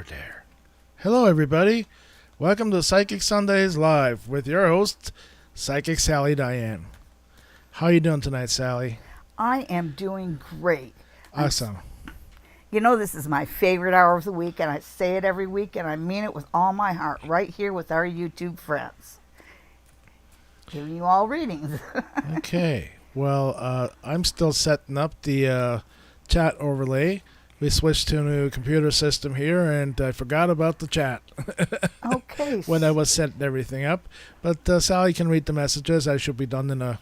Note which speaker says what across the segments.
Speaker 1: there. Hello, everybody. Welcome to Psychic Sundays Live with your host, Psychic Sally Diane. How you doing tonight, Sally?
Speaker 2: I am doing great.
Speaker 1: Awesome.
Speaker 2: You know, this is my favorite hour of the week, and I say it every week, and I mean it with all my heart, right here with our YouTube friends. Giving you all readings.
Speaker 1: Okay. Well, I'm still setting up the chat overlay. We switched to a new computer system here, and I forgot about the chat
Speaker 2: Okay.
Speaker 1: when I was setting everything up. But Sally can read the messages. I should be done in a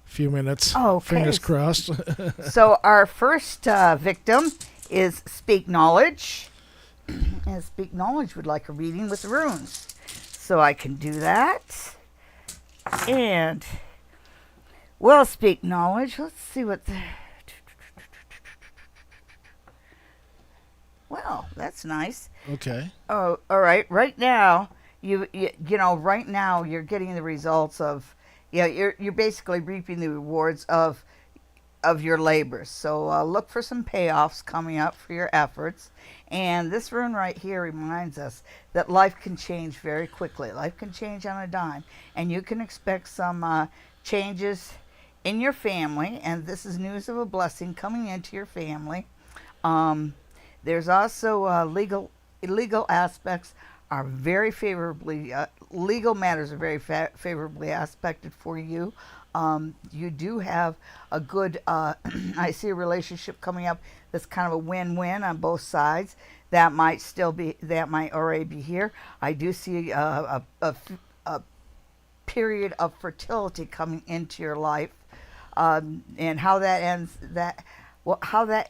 Speaker 1: few minutes.
Speaker 2: Okay.
Speaker 1: Fingers crossed.
Speaker 2: So our first victim is Speak Knowledge. And Speak Knowledge would like a reading with the runes. So I can do that. And, well, Speak Knowledge. Let's see what the... Well, that's nice.
Speaker 1: Okay.
Speaker 2: Oh, all right. Right now, you know, right now you're getting the results of, you're basically reaping the rewards of your labors. So look for some payoffs coming up for your efforts. And this rune right here reminds us that life can change very quickly. Life can change on a dime, and you can expect some changes in your family. And this is news of a blessing coming into your family. There's also legal aspects are very favorably, legal matters are very favorably aspected for you. You do have a good, I see a relationship coming up that's kind of a win-win on both sides. That might already be here. I do see a period of fertility coming into your life, and how that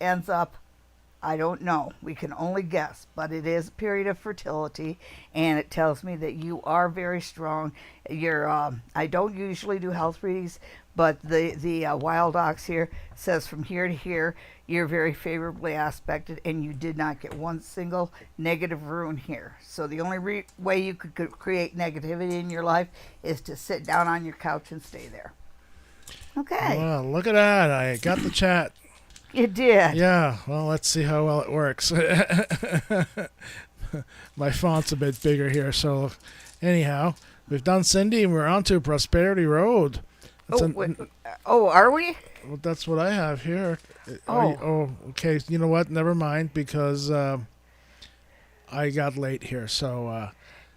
Speaker 2: ends up, I don't know. We can only guess, but it is a period of fertility, and it tells me that you are very strong. You're, I don't usually do health readings, but the Wild Ox here says from here to here, you're very favorably aspected, and you did not get one single negative rune here. So the only way you could create negativity in your life is to sit down on your couch and stay there. Okay.
Speaker 1: Well, look at that. I got the chat.
Speaker 2: You did.
Speaker 1: Yeah, well, let's see how well it works. My font's a bit bigger here, so anyhow, we've done Cindy, and we're on to Prosperity Road.
Speaker 2: Are we?
Speaker 1: Well, that's what I have here.
Speaker 2: Oh.
Speaker 1: Okay, you know what? Never mind, because I got late here, so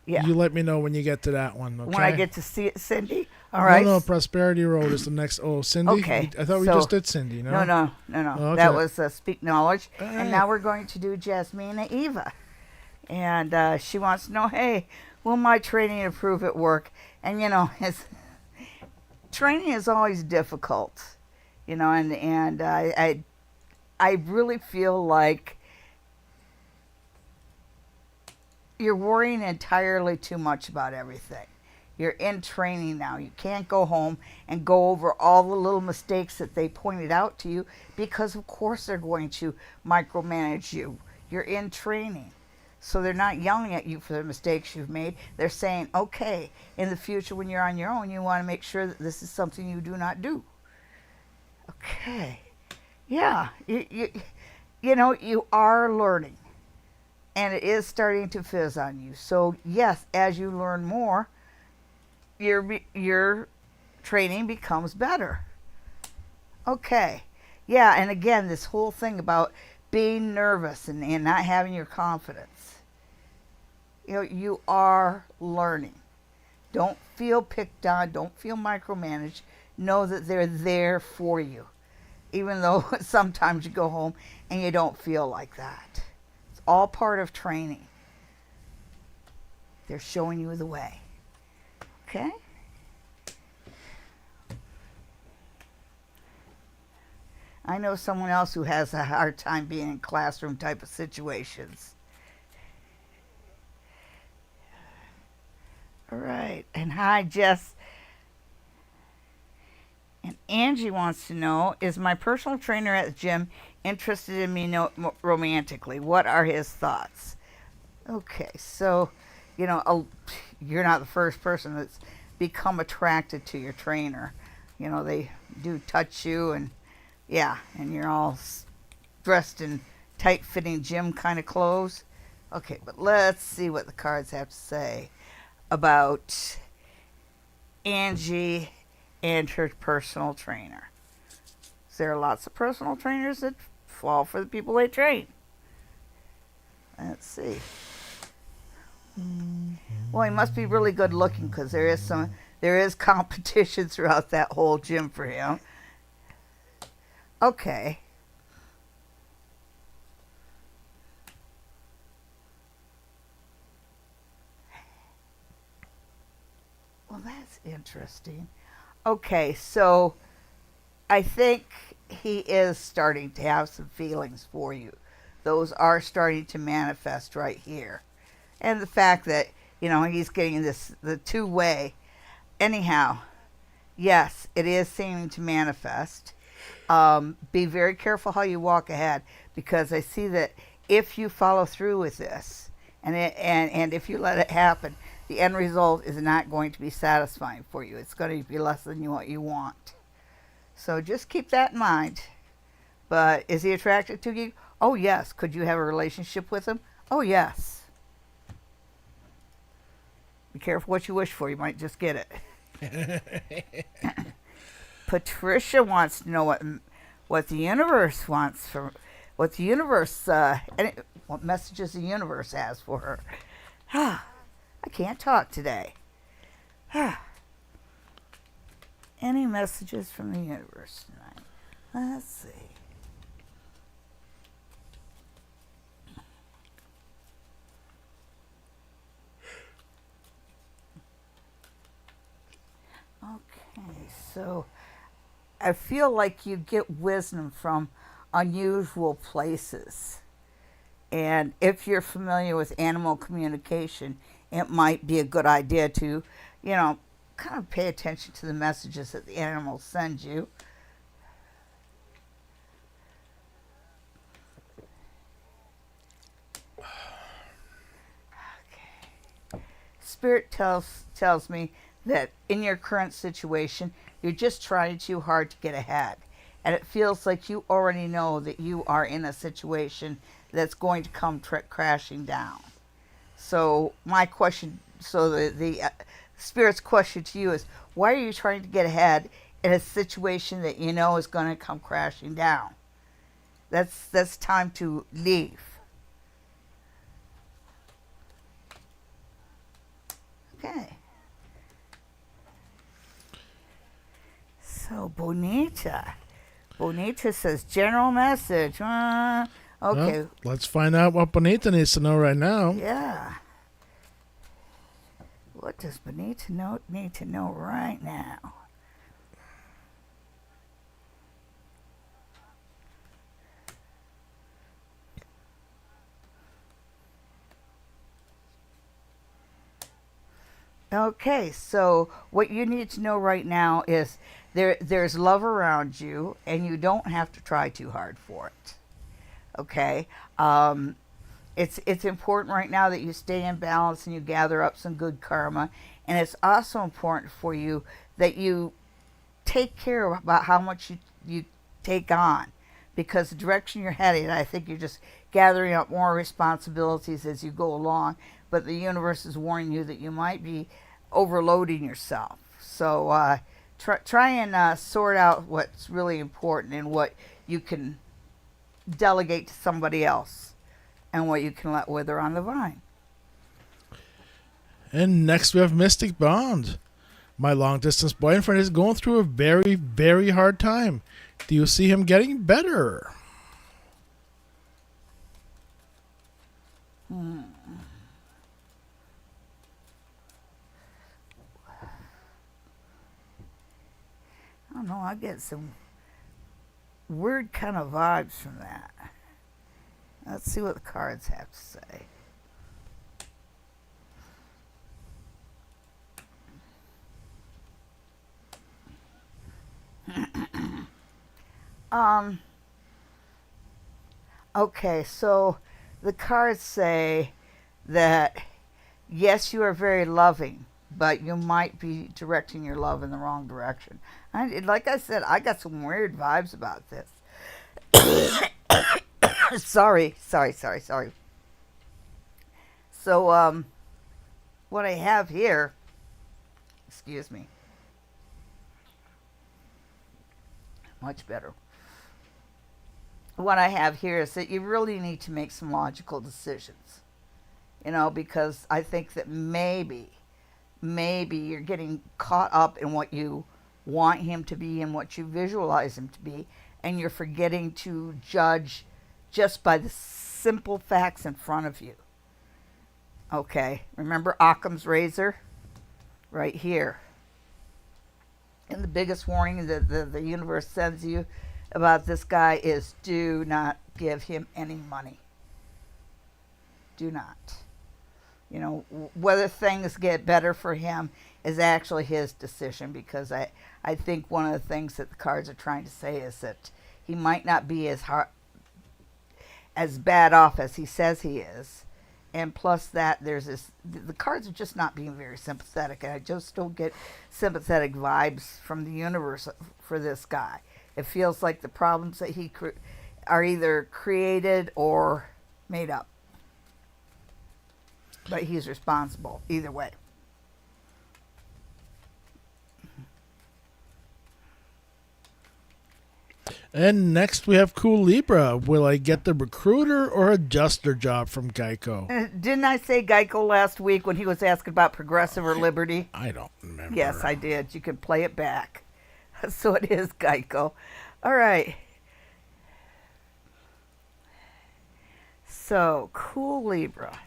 Speaker 2: Yeah.
Speaker 1: you let me know when you get to that one, okay?
Speaker 2: When I get to see it, Cindy? All right.
Speaker 1: No, Prosperity Road is the next. Oh, Cindy?
Speaker 2: Okay.
Speaker 1: I thought we just did Cindy, no?
Speaker 2: No.
Speaker 1: Okay.
Speaker 2: That was Speak Knowledge.
Speaker 1: All right.
Speaker 2: And now we're going to do Jasmina Eva. And she wants to know, hey, will my training improve at work? And, you know, training is always difficult, you know, and I really feel like you're worrying entirely too much about everything. You're in training now. You can't go home and go over all the little mistakes that they pointed out to you, because of course they're going to micromanage you. You're in training. So they're not yelling at you for the mistakes you've made. They're saying, okay, in the future when you're on your own, you want to make sure that this is something you do not do. Okay. Yeah. You know, you are learning. And it is starting to fizz on you. So yes, as you learn more, your training becomes better. Okay. Yeah, and again, this whole thing about being nervous and not having your confidence. You know, you are learning. Don't feel picked on. Don't feel micromanaged. Know that they're there for you. Even though sometimes you go home and you don't feel like that. It's all part of training. They're showing you the way. Okay? I know someone else who has a hard time being in classroom type of situations. All right. And hi, Jess. And Angie wants to know, is my personal trainer at the gym interested in me romantically? What are his thoughts? Okay, so, you know, you're not the first person that's become attracted to your trainer. You know, they do touch you, and yeah, and you're all dressed in tight-fitting gym kind of clothes. Okay, but let's see what the cards have to say about Angie and her personal trainer. There are lots of personal trainers that fall for the people they train. Let's see. Well, he must be really good looking because there is competition throughout that whole gym for him. Okay. Well, that's interesting. Okay, so I think he is starting to have some feelings for you. Those are starting to manifest right here. And the fact that, he's getting the two-way. Anyhow, yes, it is seeming to manifest. Be very careful how you walk ahead, because I see that if you follow through with this and if you let it happen, the end result is not going to be satisfying for you. It's going to be less than what you want. So just keep that in mind. But is he attracted to you? Oh, yes. Could you have a relationship with him? Oh, yes. Be careful what you wish for. You might just get it. Patricia wants to know what the universe wants from what the universe what messages the universe has for her. I can't talk today. Any messages from the universe tonight? Let's see. Okay, so I feel like you get wisdom from unusual places. And if you're familiar with animal communication, it might be a good idea to, kind of pay attention to the messages that the animals send you. Okay. Spirit tells me that in your current situation, you're just trying too hard to get ahead. And it feels like you already know that you are in a situation that's going to come crashing down. So my question, the Spirit's question to you is, why are you trying to get ahead in a situation that you know is going to come crashing down? That's time to leave. Okay. So Bonita says general message. Okay.
Speaker 1: Well, let's find out what Bonita needs to know right now.
Speaker 2: Yeah. What does Bonita need to know right now? Okay, so what you need to know right now is there's love around you, and you don't have to try too hard for it. Okay, it's important right now that you stay in balance and you gather up some good karma, and it's also important for you that you take care about how much you take on, because the direction you're headed, I think you're just gathering up more responsibilities as you go along, but the universe is warning you that you might be overloading yourself. So try and sort out what's really important and what you can delegate to somebody else and what you can let wither on the vine.
Speaker 1: And next we have Mystic Bond. My long distance boyfriend is going through a very, very hard time. Do you see him getting better?
Speaker 2: I don't know, I get some weird kind of vibes from that. Let's see what the cards have to say. Okay, so the cards say that yes, you are very loving, but you might be directing your love in the wrong direction. Like I said, I got some weird vibes about this. sorry. So, what I have here, excuse me, much better. What I have here is that you really need to make some logical decisions, because I think that maybe you're getting caught up in what you want him to be and what you visualize him to be, and you're forgetting to judge just by the simple facts in front of you. Okay, remember Occam's razor? Right here. And the biggest warning that the universe sends you about this guy is do not give him any money. Do not. Whether things get better for him is actually his decision, because I think one of the things that the cards are trying to say is that he might not be as bad off as he says he is. And plus that, the cards are just not being very sympathetic, and I just don't get sympathetic vibes from the universe for this guy. It feels like the problems that he are either created or made up. But he's responsible either way.
Speaker 1: And next we have Cool Libra. Will I get the recruiter or adjuster job from Geico?
Speaker 2: Didn't I say Geico last week when he was asking about Progressive or Liberty?
Speaker 1: I don't remember.
Speaker 2: Yes, I did. You can play it back. So it is Geico. All right. So, Cool Libra.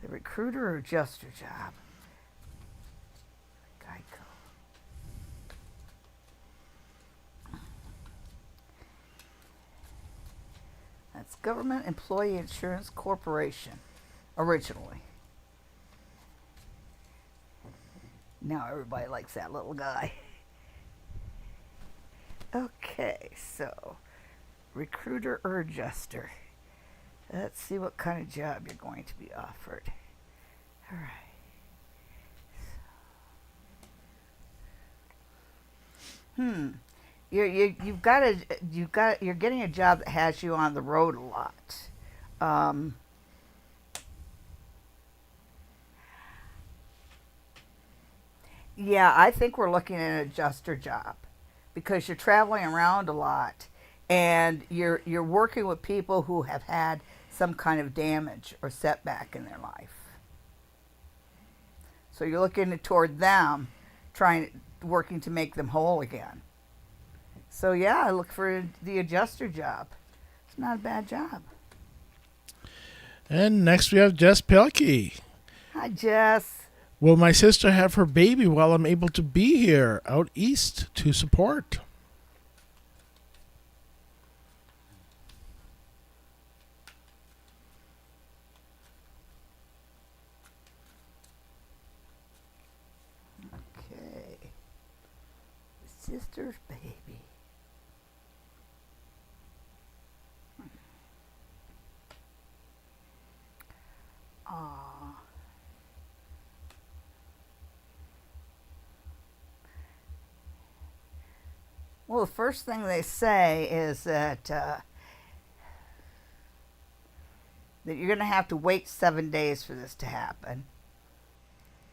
Speaker 2: The recruiter or adjuster job. Geico. That's Government Employee Insurance Corporation, originally. Now everybody likes that little guy. Okay, so recruiter or adjuster. Let's see what kind of job you're going to be offered. All right. You're getting a job that has you on the road a lot. Yeah, I think we're looking at an adjuster job, because you're traveling around a lot, and you're working with people who have had some kind of damage or setback in their life. So you're looking toward them, working to make them whole again. So yeah, I look for the adjuster job. It's not a bad job.
Speaker 1: And next we have Jess Pelkey.
Speaker 2: Hi, Jess.
Speaker 1: Will my sister have her baby while I'm able to be here out east to support?
Speaker 2: Okay. Sister's baby. Aw. Well, the first thing they say is that you're going to have to wait 7 days for this to happen.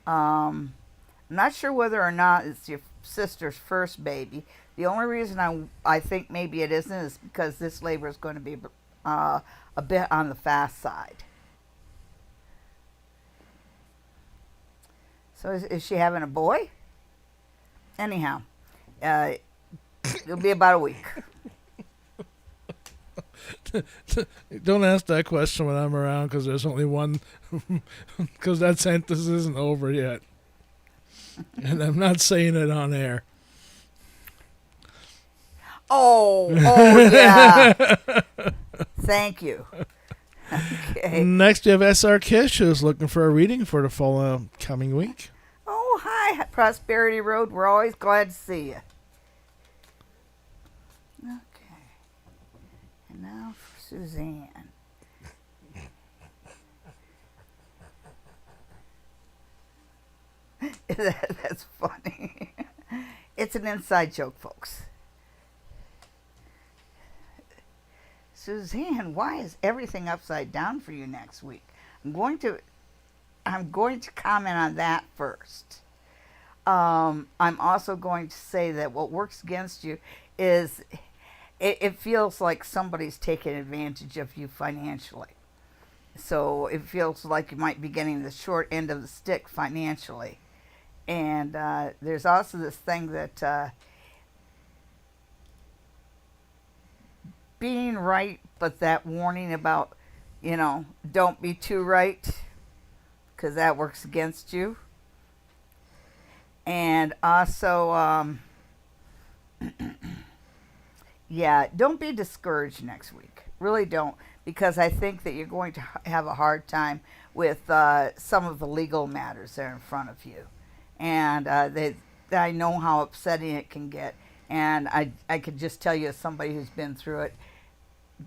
Speaker 2: I'm not sure whether or not it's your sister's first baby. The only reason I think maybe it isn't is because this labor is going to be a bit on the fast side. So is she having a boy? Anyhow, it'll be about a week.
Speaker 1: Don't ask that question when I'm around, because there's only one, because that sentence isn't over yet. And I'm not saying it on air.
Speaker 2: Oh yeah. Thank you. Okay.
Speaker 1: Next, we have SR Kish, who's looking for a reading for the full coming week.
Speaker 2: Oh, hi, Prosperity Road. We're always glad to see you. Okay. And now for Suzanne. That's funny. It's an inside joke, folks. Suzanne, why is everything upside down for you next week? I'm going to I'm going to comment on that first. I'm also going to say that what works against you is it feels like somebody's taking advantage of you financially. So it feels like you might be getting the short end of the stick financially. And there's also this thing that being right, but that warning about, don't be too right, because that works against you. And also, yeah, don't be discouraged next week. Really don't, because I think that you're going to have a hard time with some of the legal matters that are in front of you. And I know how upsetting it can get. And I could just tell you, as somebody who's been through it,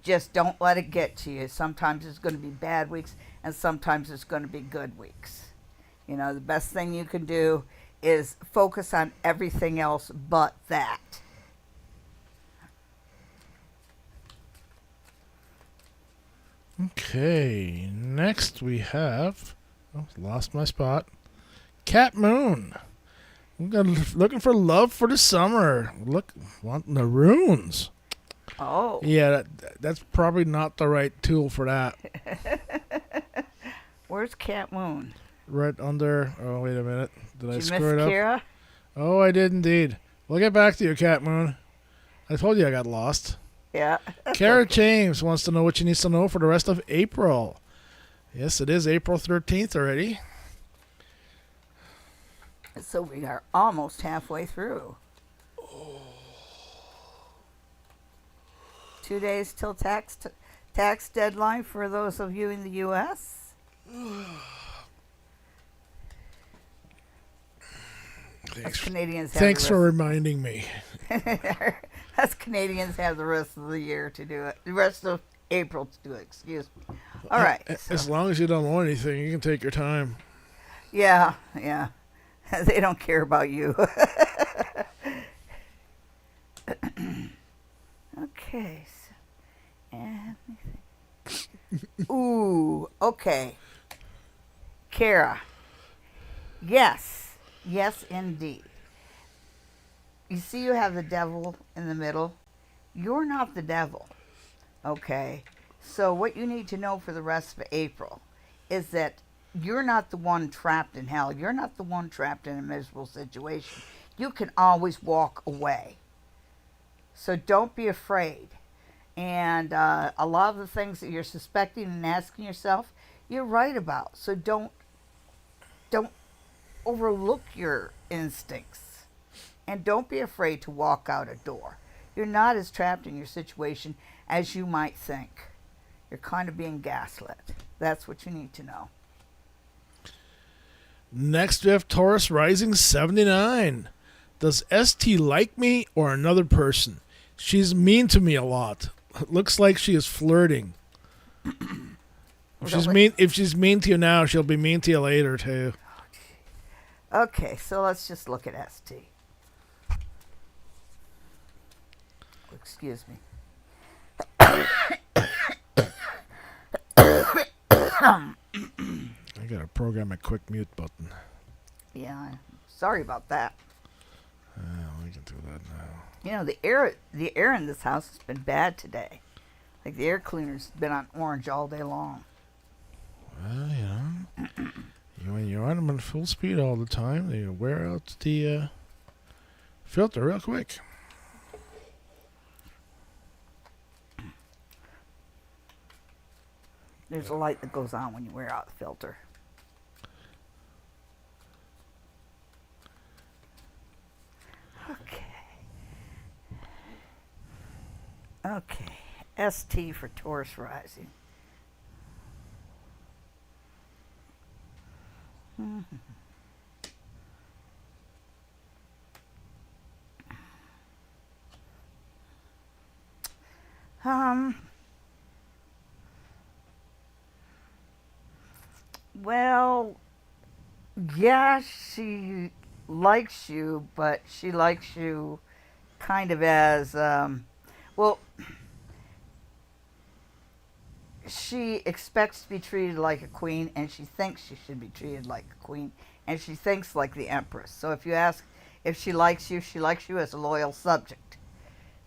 Speaker 2: just don't let it get to you. Sometimes it's going to be bad weeks, and sometimes it's going to be good weeks. The best thing you can do is focus on everything else but that.
Speaker 1: Okay, next we have, lost my spot, Cat Moon. Looking for love for the summer. Wanting the runes.
Speaker 2: Oh.
Speaker 1: Yeah, that's probably not the right tool for that.
Speaker 2: Where's Cat Moon?
Speaker 1: Right under. Oh, wait a minute. Did I screw it
Speaker 2: up? Kira?
Speaker 1: Oh, I did indeed. We'll get back to you, Cat Moon. I told you I got lost.
Speaker 2: Yeah.
Speaker 1: Kara James wants to know what she needs to know for the rest of April. Yes, it is April 13th already.
Speaker 2: So we are almost halfway through. 2 days till tax deadline for those of you in the U.S.
Speaker 1: Thanks for reminding me.
Speaker 2: Us Canadians have the rest of the year to do it. The rest of April to do it. Excuse me. All right.
Speaker 1: As long as you don't know anything, you can take your time.
Speaker 2: Yeah. They don't care about you. Okay. Ooh, okay. Kara. Yes, indeed. You see, you have the devil in the middle. You're not the devil, okay? So what you need to know for the rest of April is that you're not the one trapped in hell. You're not the one trapped in a miserable situation. You can always walk away. So don't be afraid. And a lot of the things that you're suspecting and asking yourself, you're right about. So don't overlook your instincts. And don't be afraid to walk out a door. You're not as trapped in your situation as you might think. You're kind of being gaslit. That's what you need to know.
Speaker 1: Next we have Taurus Rising 79. Does ST like me or another person? She's mean to me a lot. Looks like she is flirting. If she's mean to you now, she'll be mean to you later too.
Speaker 2: Okay, so let's just look at ST. Excuse me.
Speaker 1: I gotta program a quick mute button.
Speaker 2: Yeah, sorry about that.
Speaker 1: We can do that now.
Speaker 2: The air in this house has been bad today. Like the air cleaner's been on orange all day long.
Speaker 1: Well, when you run them on full speed all the time, they wear out the filter real quick.
Speaker 2: There's a light that goes on when you wear out the filter. Okay. ST for Taurus Rising. Well, yeah, she likes you, but she likes you kind of as, well, she expects to be treated like a queen, and she thinks she should be treated like a queen, and she thinks like the empress. So if you ask if she likes you as a loyal subject.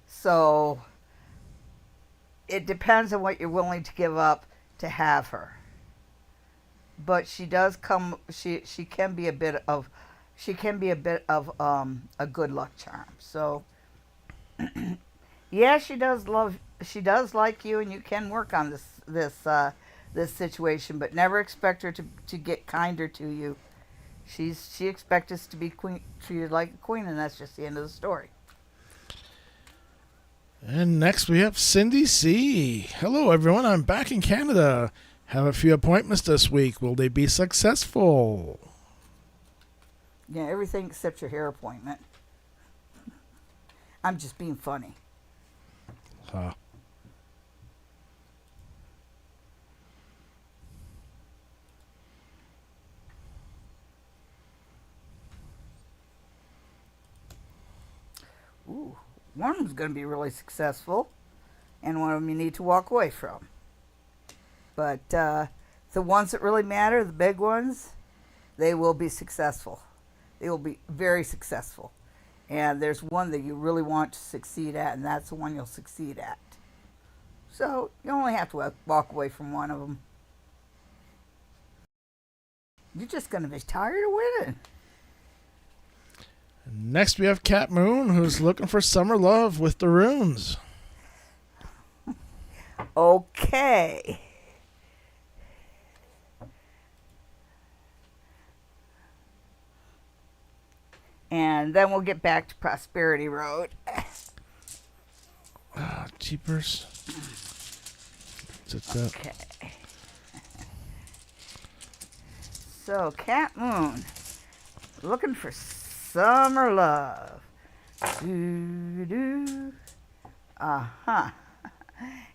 Speaker 2: So it depends on what you're willing to give up to have her. But she does come. She can be a bit of, a good luck charm. So yeah, she does love. She does like you, and you can work on this situation. But never expect her to get kinder to you. She expects us to be treated like a queen, and that's just the end of the story.
Speaker 1: And next we have Cindy C. Hello, everyone. I'm back in Canada. Have a few appointments this week. Will they be successful?
Speaker 2: Yeah, everything except your hair appointment. I'm just being funny.
Speaker 1: Huh.
Speaker 2: Ooh, one of them's going to be really successful, and one of them you need to walk away from. But the ones that really matter, the big ones, they will be successful. They will be very successful. And there's one that you really want to succeed at, and that's the one you'll succeed at. So you only have to walk away from one of them. You're just going to be tired of winning.
Speaker 1: Next we have Cat Moon, who's looking for summer love with the runes.
Speaker 2: Okay. And then we'll get back to Prosperity Road.
Speaker 1: Jeepers.
Speaker 2: Okay. So, Cat Moon, looking for summer love. Doo-doo. Uh-huh.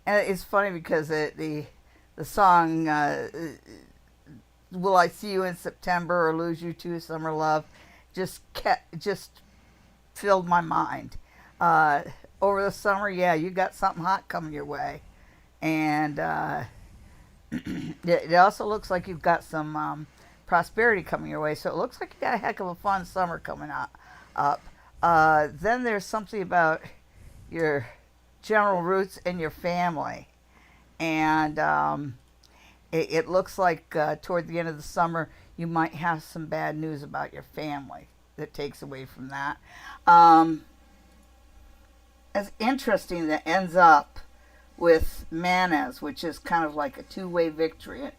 Speaker 2: And it's funny because the song, Will I See You in September or Lose You to Summer Love, just filled my mind. Over the summer, yeah, you got something hot coming your way. And it also looks like you've got some prosperity coming your way. So it looks like you got a heck of a fun summer coming up. Then there's something about your general roots and your family. And it looks like toward the end of the summer, you might have some bad news about your family that takes away from that. It's interesting that ends up with Manas, which is kind of like a two-way victory.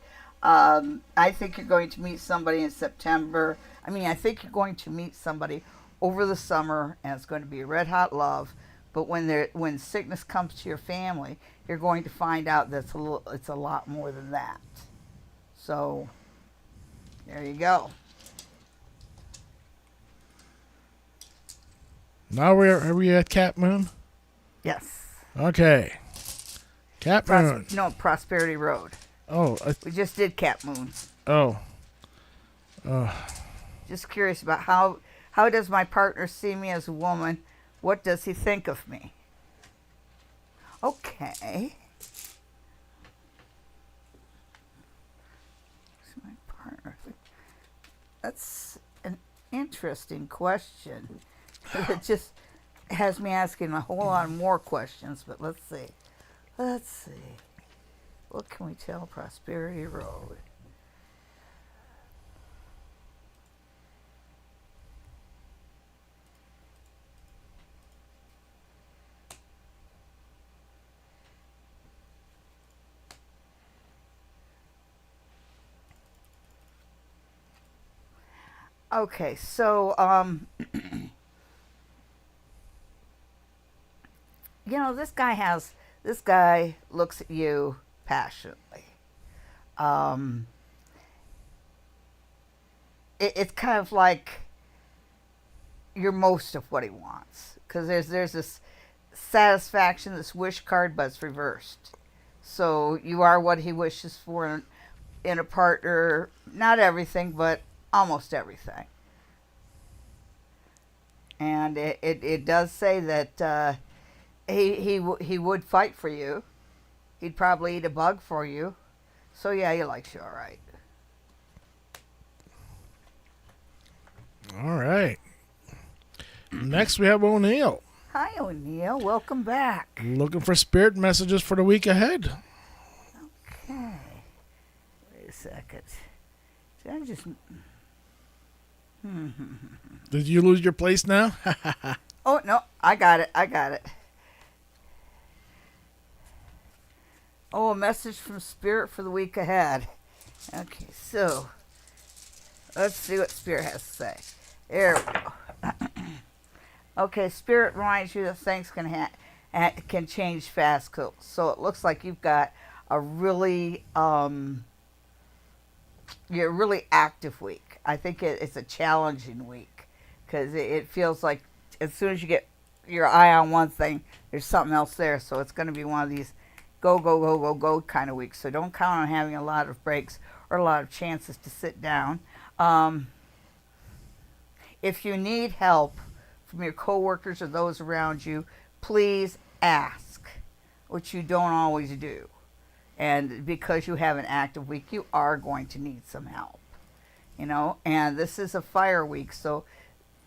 Speaker 2: I think you're going to meet somebody in September. I think you're going to meet somebody over the summer, and it's going to be a red-hot love. But when sickness comes to your family, you're going to find out that it's a lot more than that. So there you go.
Speaker 1: Now are we at Cat Moon?
Speaker 2: Yes.
Speaker 1: Okay. Cat Moon.
Speaker 2: No, Prosperity Road.
Speaker 1: Oh.
Speaker 2: We just did Cat Moon.
Speaker 1: Oh.
Speaker 2: Just curious about how does my partner see me as a woman? What does he think of me? Okay. My partner. That's an interesting question. It just has me asking a whole lot more questions, but let's see. What can we tell Prosperity Road? Okay, so this guy looks at you passionately. It's kind of like you're most of what he wants, because there's this satisfaction, this wish card, but it's reversed. So you are what he wishes for in a partner. Not everything, but almost everything. And it does say that he would fight for you, He'd probably eat a bug for you. So yeah, he likes you all right.
Speaker 1: All right. Next, we have O'Neill.
Speaker 2: Hi, O'Neill. Welcome back.
Speaker 1: Looking for spirit messages for the week ahead.
Speaker 2: Okay. Wait a second. Did I just...
Speaker 1: Did you lose your place now?
Speaker 2: Oh, no. I got it. Oh, a message from Spirit for the week ahead. Okay, so let's see what Spirit has to say. There we go. Okay, Spirit reminds you that things can change fast. So it looks like you've got a really you're a really active week. I think it's a challenging week because it feels like as soon as you get your eye on one thing, there's something else there. So it's going to be one of these go, go, go, go, go kind of weeks. So don't count on having a lot of breaks or a lot of chances to sit down. If you need help from your coworkers or those around you, please ask, which you don't always do. And because you have an active week, you are going to need some help. And this is a fire week, so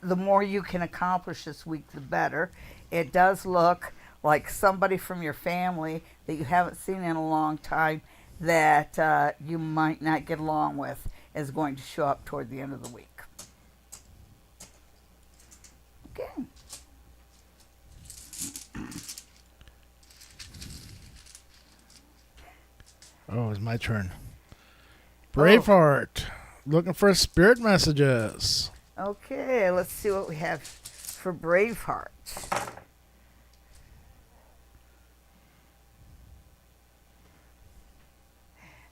Speaker 2: the more you can accomplish this week, the better. It does look like somebody from your family that you haven't seen in a long time that you might not get along with is going to show up toward the end of the week. Okay.
Speaker 1: Oh, it's my turn. Braveheart. Looking for spirit messages.
Speaker 2: Okay, let's see what we have for Braveheart.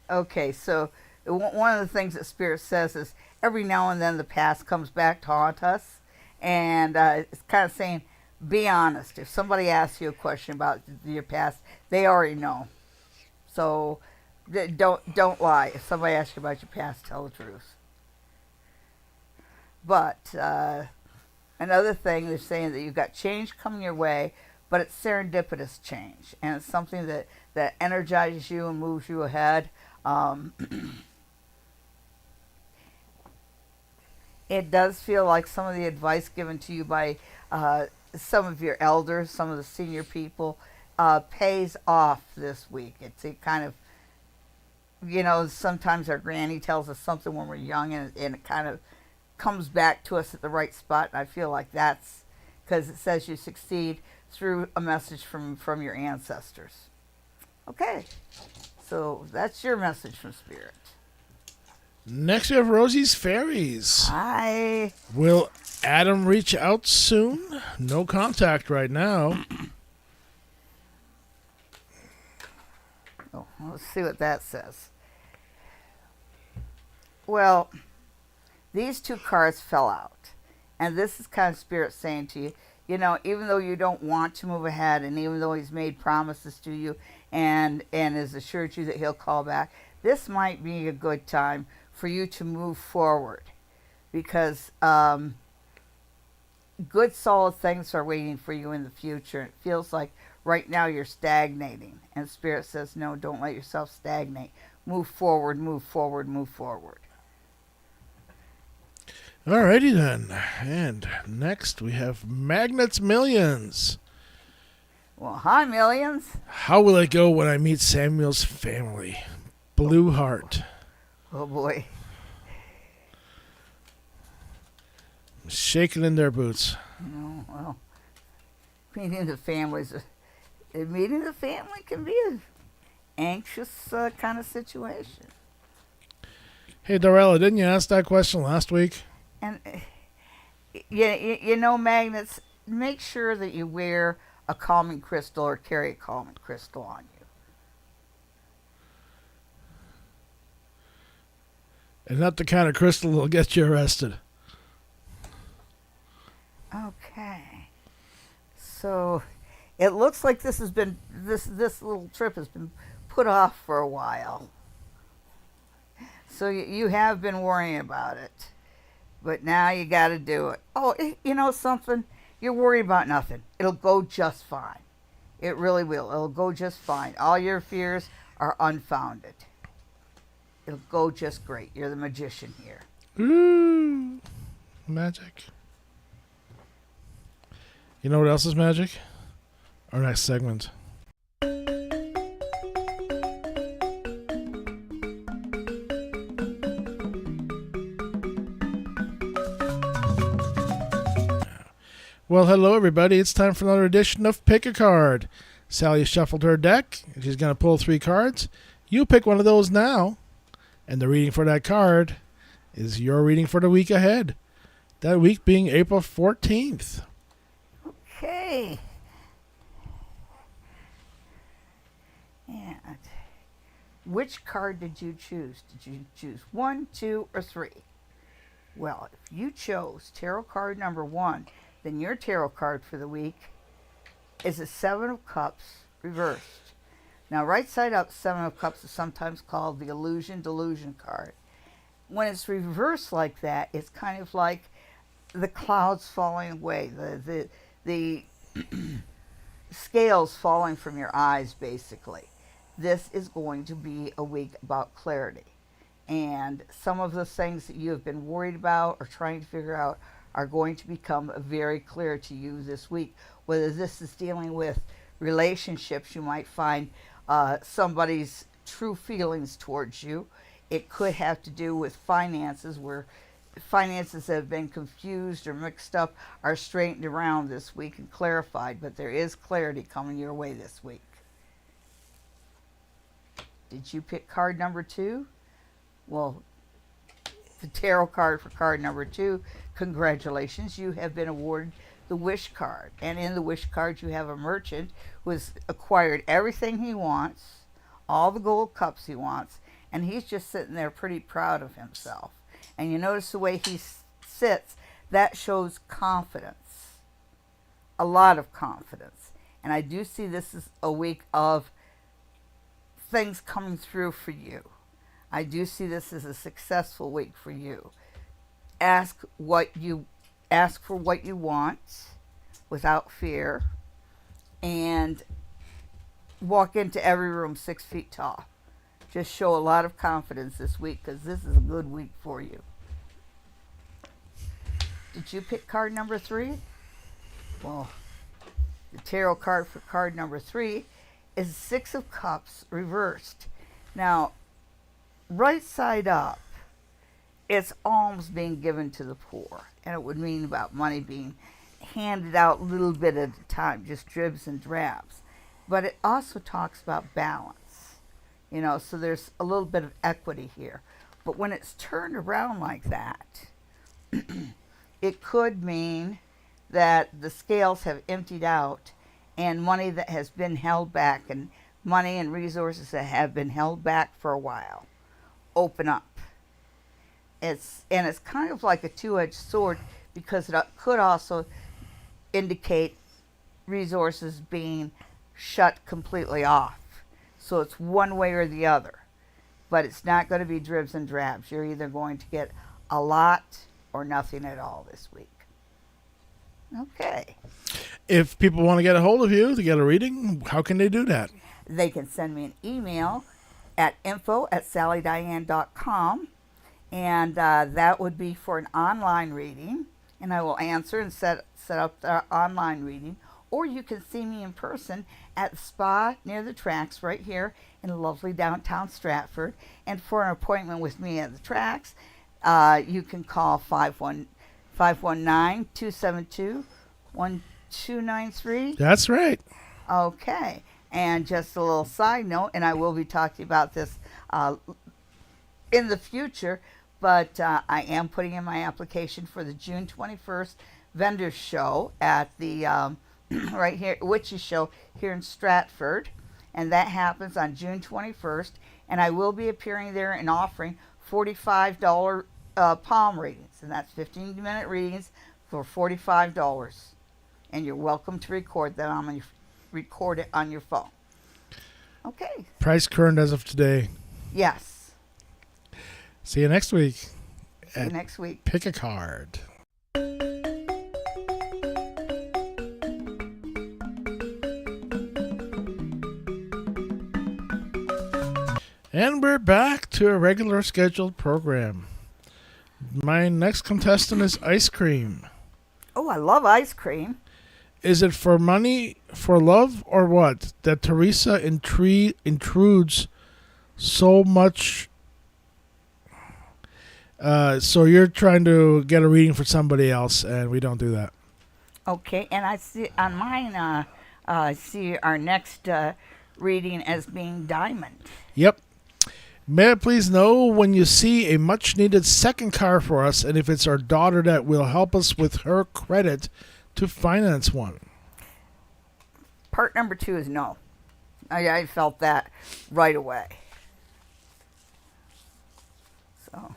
Speaker 2: Okay, so one of the things that Spirit says is every now and then the past comes back to haunt us. And it's kind of saying, be honest. If somebody asks you a question about your past, they already know. So don't lie. If somebody asks you about your past, tell the truth. But another thing, they're saying that you've got change coming your way, but it's serendipitous change. And it's something that energizes you and moves you ahead. It does feel like some of the advice given to you by some of your elders, some of the senior people, pays off this week. It's a kind of, sometimes our granny tells us something when we're young and it kind of comes back to us at the right spot. And I feel like that's because it says you succeed through a message from your ancestors. Okay, so that's your message from Spirit.
Speaker 1: Next, we have Rosie's Fairies.
Speaker 2: Hi.
Speaker 1: Will Adam reach out soon? No contact right now.
Speaker 2: Oh, let's see what that says. Well, these two cards fell out. And this is kind of Spirit saying to you, even though you don't want to move ahead and even though he's made promises to you and has assured you that he'll call back, this might be a good time for you to move forward because good solid things are waiting for you in the future. It feels like right now you're stagnating, and Spirit says no, don't let yourself stagnate. Move forward, move forward, move forward.
Speaker 1: Alrighty then. And next we have Magnets Millions.
Speaker 2: Well, hi, Millions.
Speaker 1: How will it go when I meet Samuel's family? Blue Heart.
Speaker 2: Oh boy.
Speaker 1: Shaking in their boots.
Speaker 2: Well, meeting the family can be an anxious kind of situation.
Speaker 1: Hey, Dorella, didn't you ask that question last week?
Speaker 2: And magnets, make sure that you wear a calming crystal or carry a calming crystal on you.
Speaker 1: And not the kind of crystal that'll get you arrested.
Speaker 2: Okay. So it looks like this little trip has been put off for a while. So you have been worrying about it. But now you got to do it. Oh, you know something? You're worried about nothing. It'll go just fine. It really will. It'll go just fine. All your fears are unfounded. It'll go just great. You're the magician here.
Speaker 1: Ooh, magic. You know what else is magic? Our next segment. Well, hello everybody. It's time for another edition of Pick a Card. Sally shuffled her deck, and she's going to pull 3 cards. You pick one of those now, and the reading for that card is your reading for the week ahead. That week being April 14th.
Speaker 2: Okay. And which card did you choose? Did you choose 1, 2, or 3? Well, if you chose tarot card number 1, then your tarot card for the week is a 7 of Cups reversed. Now, right side up, 7 of Cups is sometimes called the illusion delusion card. When it's reversed like that, it's kind of like the clouds falling away, the scales falling from your eyes, basically. This is going to be a week about clarity. And some of the things that you have been worried about or trying to figure out are going to become very clear to you this week. Whether this is dealing with relationships, you might find somebody's true feelings towards you. It could have to do with finances, where finances that have been confused or mixed up are straightened around this week and clarified, but there is clarity coming your way this week. Did you pick card number 2? Well, the tarot card for card number 2, congratulations, you have been awarded the wish card. And in the wish card, you have a merchant who has acquired everything he wants, all the gold cups he wants, and he's just sitting there pretty proud of himself. And you notice the way he sits, that shows confidence, a lot of confidence. And I do see this as a week of things coming through for you. I do see this as a successful week for you. Ask for what you want without fear, and walk into every room 6 feet tall. Just show a lot of confidence this week, because this is a good week for you. Did you pick card number 3? Well, the tarot card for card number 3 is 6 of Cups reversed. Now, right side up, it's alms being given to the poor. And it would mean about money being handed out a little bit at a time, just dribs and drabs. But it also talks about balance. You know, so there's a little bit of equity here. But when it's turned around like that, it could mean that the scales have emptied out, and money that has been held back, and money and resources that have been held back for a while, open up. It's kind of like a two-edged sword, because it could also indicate resources being shut completely off. So it's one way or the other. But it's not going to be dribs and drabs. You're either going to get a lot or nothing at all this week. Okay.
Speaker 1: If people want to get a hold of you to get a reading, how can they do that?
Speaker 2: They can send me an email at info@sallydiane.com, and that would be for an online reading, and I will answer and set up the online reading. Or you can see me in person at the spa near the tracks right here in lovely downtown Stratford. And for an appointment with me at the tracks, you can call 519-272-1293.
Speaker 1: That's right.
Speaker 2: Okay. And just a little side note, and I will be talking about this in the future, but I am putting in my application for the June 21st vendor show at the right here, Witchy Show here in Stratford, and that happens on June 21st, and I will be appearing there and offering $45 palm readings, and that's 15-minute readings for $45, and you're welcome to record them. I'm going to record it on your phone. Okay.
Speaker 1: Price current as of today.
Speaker 2: Yes.
Speaker 1: See you next week.
Speaker 2: See you next week.
Speaker 1: Pick a card. And we're back to a regular scheduled program. My next contestant is ice cream.
Speaker 2: Oh, I love ice cream.
Speaker 1: Is it for money, for love, or what? That Teresa intrudes so much. So you're trying to get a reading for somebody else, and we don't do that.
Speaker 2: Okay, and I see on mine, I see our next reading as being diamond.
Speaker 1: Yep. May I please know when you see a much needed second car for us, and if it's our daughter that will help us with her credit to finance one?
Speaker 2: Part number 2 is no. I felt that right away. So.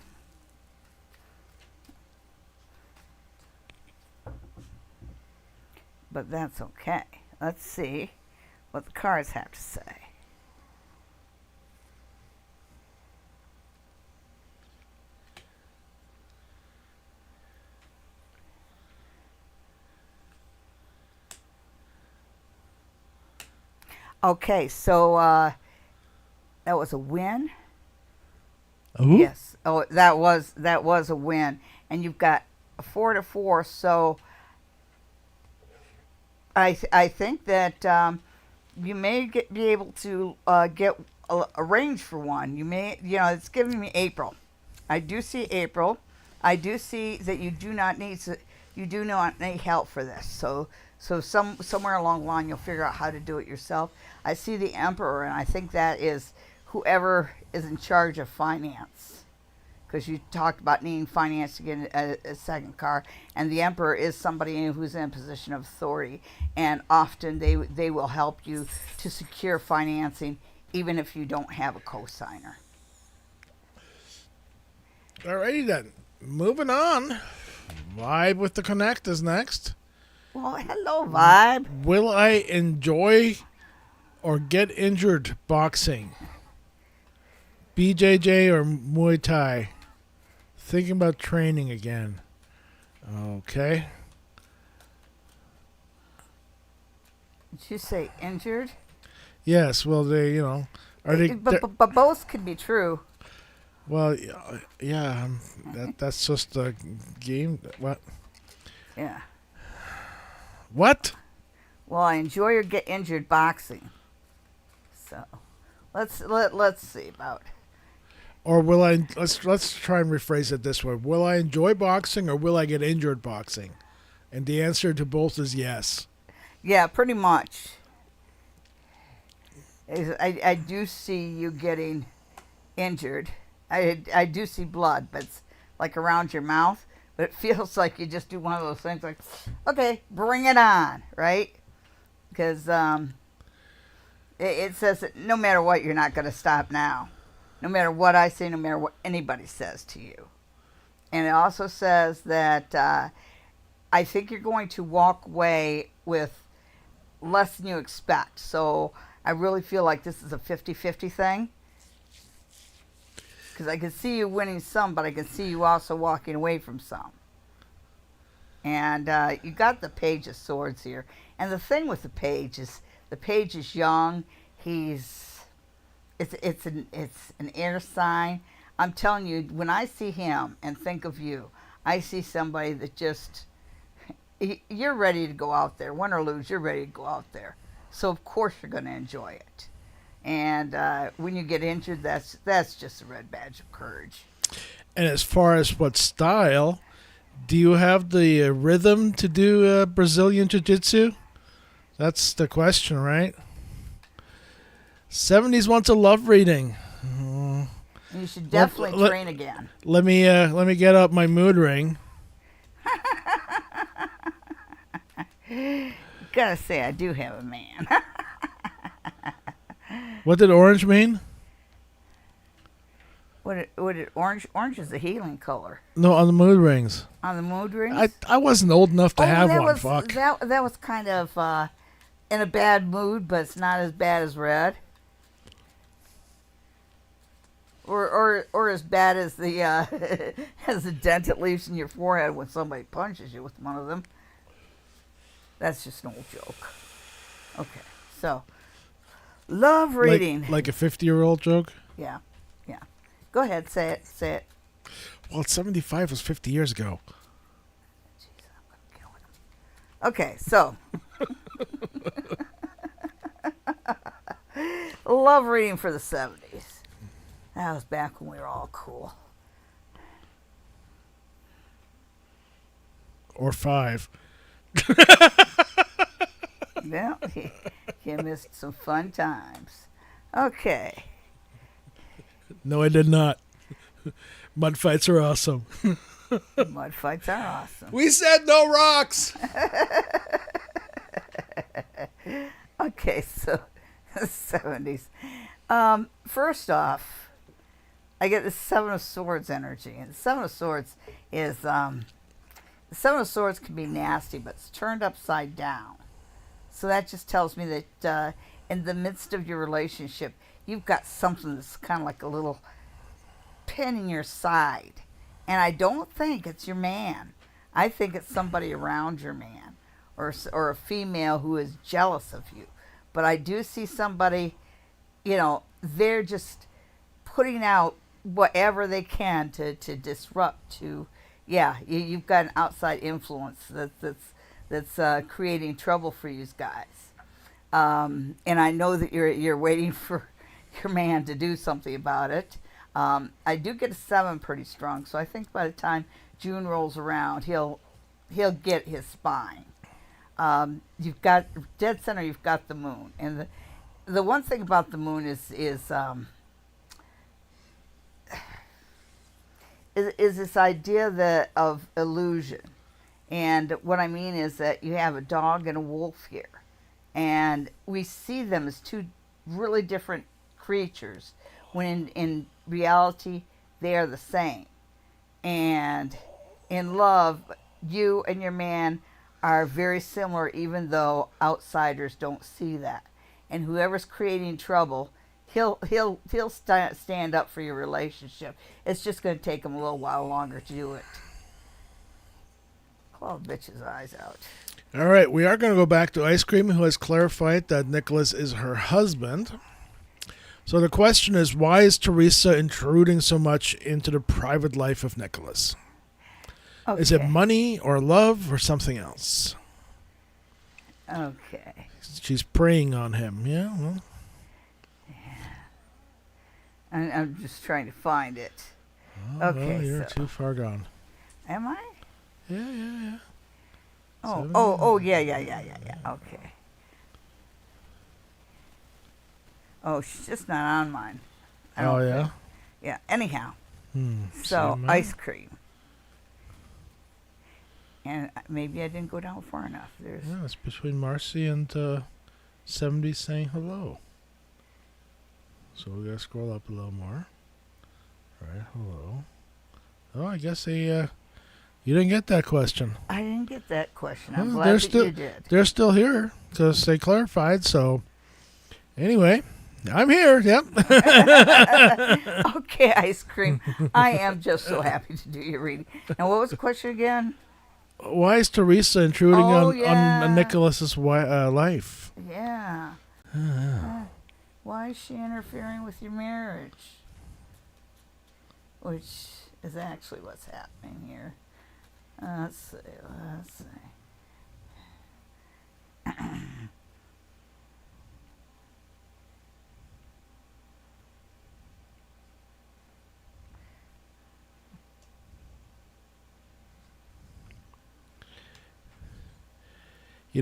Speaker 2: But that's okay. Let's see what the cards have to say. Okay, so that was a win.
Speaker 1: Ooh.
Speaker 2: Yes. Oh, that was a win, and you've got a 4 to 4. So I think that you may be able to get a range for one. You may, it's giving me April. I do see April. I do see that you do not need help for this. So somewhere along the line you'll figure out how to do it yourself. I see the Emperor, and I think that is whoever is in charge of finance, because you talked about needing finance to get a second car, and the Emperor is somebody who's in a position of authority, and often they will help you to secure financing even if you don't have a co-signer.
Speaker 1: Alrighty then. Moving on. Vibe with the Connect is next.
Speaker 2: Well, hello, Vibe.
Speaker 1: Will I enjoy or get injured boxing? BJJ or Muay Thai? Thinking about training again. Okay.
Speaker 2: Did you say injured?
Speaker 1: Yes, well, are they...
Speaker 2: But both could be true.
Speaker 1: Well, yeah, that's just a game. What?
Speaker 2: Yeah.
Speaker 1: What?
Speaker 2: Well, I enjoy or get injured boxing. So, let's see about.
Speaker 1: Or will I? Let's try and rephrase it this way: will I enjoy boxing or will I get injured boxing? And the answer to both is yes.
Speaker 2: Yeah, pretty much. I do see you getting injured. I do see blood, but it's like around your mouth. But it feels like you just do one of those things like, okay, bring it on, right? Because it says that no matter what, you're not going to stop now. No matter what I say, no matter what anybody says to you. And it also says that I think you're going to walk away with less than you expect. So I really feel like this is a 50-50 thing. Because I can see you winning some, but I can see you also walking away from some. And you got the Page of Swords here. And the thing with the Page is young. It's an air sign. I'm telling you, when I see him and think of you, I see somebody that just, you're ready to go out there. Win or lose, you're ready to go out there. So of course you're going to enjoy it. And when you get injured, that's just a red badge of courage.
Speaker 1: And as far as what style, do you have the rhythm to do Brazilian Jiu-Jitsu? That's the question, right? 70s wants a love reading.
Speaker 2: You should definitely train again.
Speaker 1: Let me get up my mood ring.
Speaker 2: Gotta say, I do have a man.
Speaker 1: What did orange mean?
Speaker 2: What did orange? Orange is a healing color.
Speaker 1: No, on the mood rings.
Speaker 2: On the mood rings?
Speaker 1: I wasn't old enough to have one. Fuck.
Speaker 2: That was kind of in a bad mood, but it's not as bad as red. Or as bad as the as the dent it leaves in your forehead when somebody punches you with one of them. That's just an old joke. Okay, so love reading.
Speaker 1: Like a 50-year-old joke?
Speaker 2: Yeah. Yeah. Go ahead. Say it. Say it.
Speaker 1: Well, 75 was 50 years ago.
Speaker 2: Jeez, I'm gonna kill him. Okay, so love reading for the 70s. That was back when we were all cool.
Speaker 1: Or 5.
Speaker 2: Yeah, you missed some fun times. Okay.
Speaker 1: No, I did not. Mud fights are awesome.
Speaker 2: Mud fights are awesome.
Speaker 1: We said no rocks.
Speaker 2: Okay, so 70s. First off, I get the Seven of Swords energy. And the Seven of Swords is, the Seven of Swords can be nasty, but it's turned upside down. So that just tells me that in the midst of your relationship, you've got something that's kind of like a little pin in your side. And I don't think it's your man. I think it's somebody around your man, or a female who is jealous of you. But I do see somebody, they're just putting out whatever they can to disrupt, you've got an outside influence that's creating trouble for you guys. And I know that you're waiting for your man to do something about it. I do get a 7 pretty strong, so I think by the time June rolls around, he'll get his spine. You've got dead center. You've got the moon, and the one thing about the moon is this idea of illusion. And what I mean is that you have a dog and a wolf here, and we see them as two really different creatures, when in reality they are the same. And in love, you and your man are very similar, even though outsiders don't see that. And whoever's creating trouble, he'll stand up for your relationship. It's just going to take him a little while longer to do it. Claw the bitch's eyes out.
Speaker 1: All right, we are going to go back to Ice Cream, who has clarified that Nicholas is her husband. So the question is, why is Teresa intruding so much into the private life of Nicholas?
Speaker 2: Okay.
Speaker 1: Is it money or love or something else?
Speaker 2: Okay.
Speaker 1: She's preying on him. Yeah, well.
Speaker 2: I'm just trying to find it.
Speaker 1: Oh,
Speaker 2: Okay,
Speaker 1: well, you're
Speaker 2: so-
Speaker 1: too far gone.
Speaker 2: Am I?
Speaker 1: Yeah.
Speaker 2: Yeah. Okay. Oh, she's just not on mine. I
Speaker 1: Oh,
Speaker 2: don't
Speaker 1: yeah?
Speaker 2: think. Yeah. Anyhow,
Speaker 1: See,
Speaker 2: so
Speaker 1: man.
Speaker 2: ice cream. And maybe I didn't go down far enough. There's
Speaker 1: Yeah, it's between Marcy and 70 saying hello. So we gotta scroll up a little more. All right, hello. Oh, I guess you didn't get that question.
Speaker 2: I didn't get that question. I'm
Speaker 1: Well,
Speaker 2: glad that you did.
Speaker 1: They're still here because they clarified. So anyway, I'm here. Yep.
Speaker 2: Okay, ice cream. I am just so happy to do your reading. And what was the question again?
Speaker 1: Why is Teresa intruding on
Speaker 2: Yeah.
Speaker 1: Nicholas's life?
Speaker 2: Yeah. Why is she interfering with your marriage? Which is actually what's happening here. Let's see.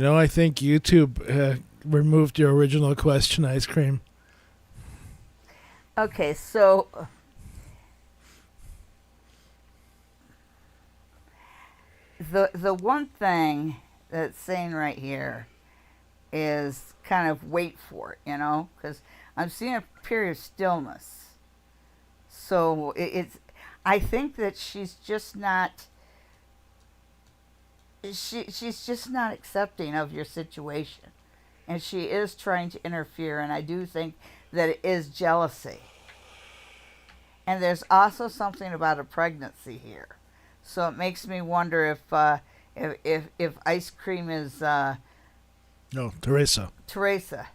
Speaker 1: I think YouTube removed your original question, Ice Cream.
Speaker 2: Okay, so the one thing that's saying right here is kind of wait for it, because I'm seeing a period of stillness. So I think that she's just not. She's just not accepting of your situation, and she is trying to interfere. And I do think that it is jealousy. And there's also something about a pregnancy here, so it makes me wonder if ice cream is
Speaker 1: No, Teresa.
Speaker 2: Teresa.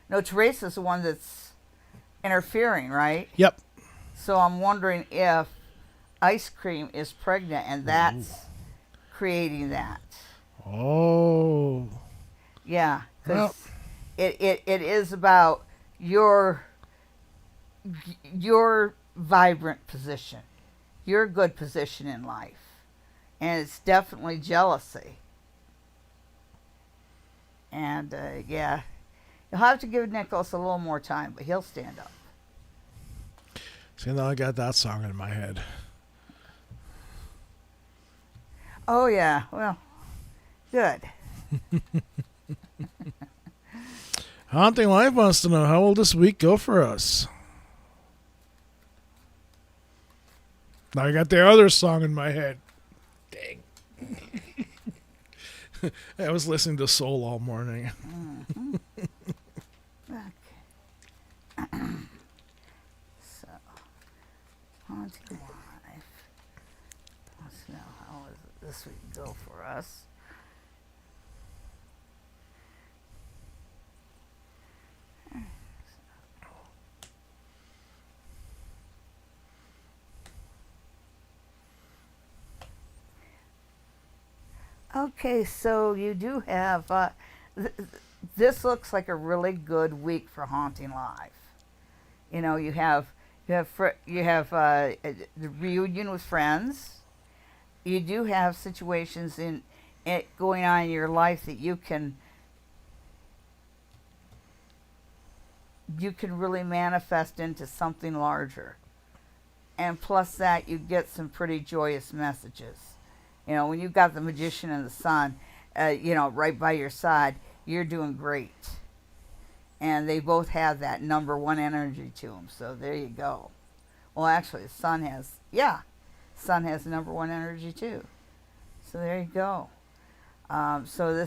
Speaker 2: No, Teresa's the one that's interfering, right?
Speaker 1: Yep.
Speaker 2: So I'm wondering if ice cream is pregnant and
Speaker 1: Ooh.
Speaker 2: that's creating that.
Speaker 1: Oh.
Speaker 2: Yeah,
Speaker 1: Well,
Speaker 2: because it is about your your vibrant position, your good position in life, and it's definitely jealousy. And yeah, you'll have to give Nicholas a little more time, but he'll stand up.
Speaker 1: see, now I got that song in my head.
Speaker 2: Oh yeah, well, good.
Speaker 1: Haunting Life wants to know, how will this week go for us? Now I got the other song in my head. Dang. I was listening to Soul all morning.
Speaker 2: Mm-hmm. Okay. So, haunting life. Let's know how is it this week go for us. Okay, so you do have. Th- this looks like a really good week for haunting life. You know, you have the reunion with friends. You do have situations in it going on in your life that you can really manifest into something larger. And plus that, you get some pretty joyous messages. You know, when you've got the magician and the sun, right by your side, you're doing great. And they both have that number one energy to them. So there you go. Well, actually, the sun has number one energy too. So there you go. So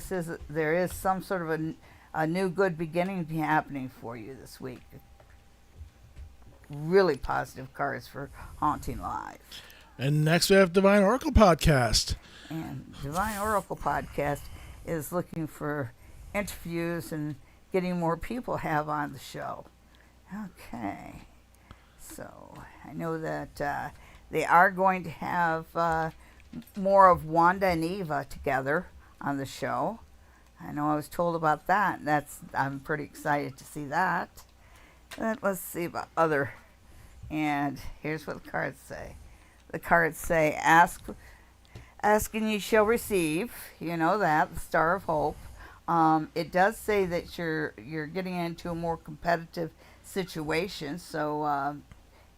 Speaker 2: there is some sort of a new good beginning happening for you this week. Really positive cards for haunting live.
Speaker 1: And next we have Divine Oracle Podcast.
Speaker 2: And Divine Oracle Podcast is looking for interviews and getting more people have on the show. Okay. So I know that they are going to have more of Wanda and Eva together on the show. I know I was told about that. I'm pretty excited to see that. Let's see about other. And here's what the cards say. The cards say, ask and you shall receive. You know that, the Star of Hope. It does say that you're getting into a more competitive situation. So